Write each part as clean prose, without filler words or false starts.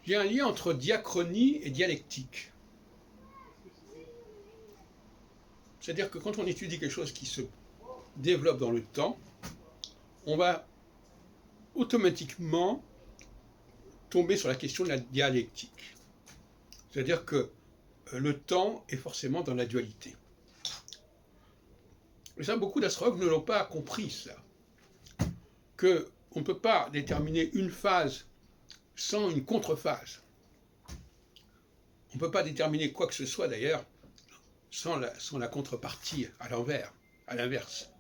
Il y a un lien entre diachronie et dialectique. C'est-à-dire que quand on étudie quelque chose qui se développe dans le temps, on va automatiquement tomber sur la question de la dialectique. C'est-à-dire que le temps est forcément dans la dualité. Et ça, beaucoup d'astrologues ne l'ont pas compris, ça. Qu'on ne peut pas déterminer une phase sans une contre-phase. On ne peut pas déterminer quoi que ce soit, d'ailleurs, sans la contrepartie à l'envers, à l'inverse.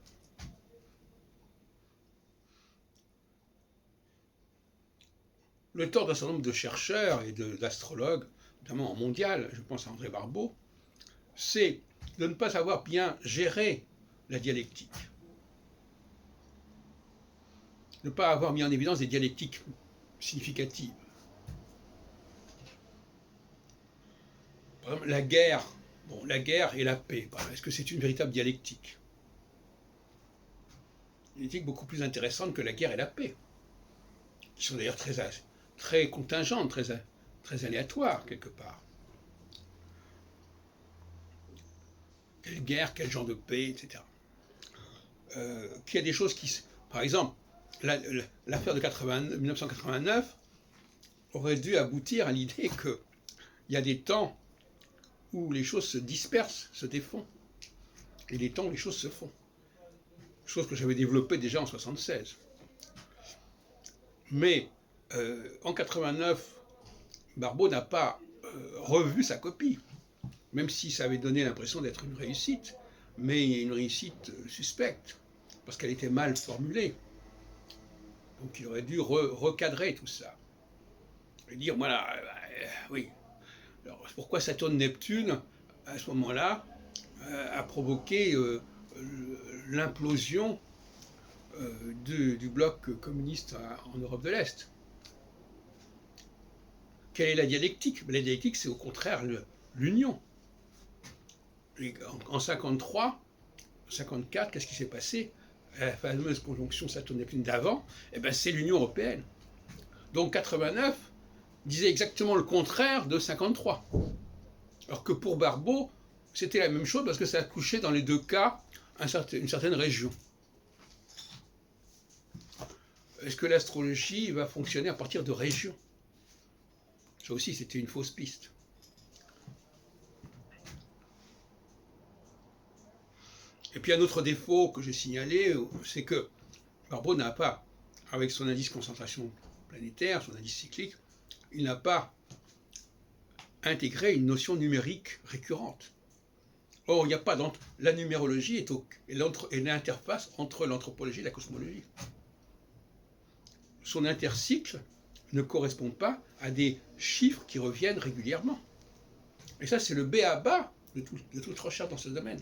Le tort d'un certain nombre de chercheurs et d'astrologues, notamment en mondial, je pense à André Barbeau, c'est de ne pas savoir bien gérer la dialectique. Ne pas avoir mis en évidence des dialectiques significatives. Par exemple, la guerre et la paix, est-ce que c'est une véritable dialectique? Une dialectique beaucoup plus intéressante que la guerre et la paix, qui sont d'ailleurs très contingentes, très aléatoires, quelque part. Quelle guerre, quel genre de paix, etc. Qu'il y a des choses qui... Par exemple, l'affaire de 1989 aurait dû aboutir à l'idée qu'il y a des temps où les choses se dispersent, se défont, et des temps où les choses se font. Chose que j'avais développée déjà en 1976. Mais en 89, Barbeau n'a pas revu sa copie, même si ça avait donné l'impression d'être une réussite, mais une réussite suspecte, parce qu'elle était mal formulée. Donc il aurait dû recadrer tout ça. Et dire, voilà, oui. Alors pourquoi Saturne-Neptune, à ce moment-là, a provoqué l'implosion du bloc communiste en Europe de l'Est? Quelle est la dialectique? La dialectique, c'est au contraire l'union. En 53, 54, qu'est-ce qui s'est passé? La fameuse conjonction Saturne-Neptune d'avant, c'est l'Union européenne. Donc 89 disait exactement le contraire de 53. Alors que pour Barbeau, c'était la même chose parce que ça touchait dans les deux cas une certaine région. Est-ce que l'astrologie va fonctionner à partir de régions? Ça aussi, c'était une fausse piste. Et puis un autre défaut que j'ai signalé, c'est que Barbeau n'a pas, avec son indice concentration planétaire, son indice cyclique, il n'a pas intégré une notion numérique récurrente. Or, il n'y a pas la numérologie est l'interface entre l'anthropologie et la cosmologie. Son intercycle ne correspond pas à des chiffres qui reviennent régulièrement. Et ça, c'est le b.a.-ba de toute recherche dans ce domaine.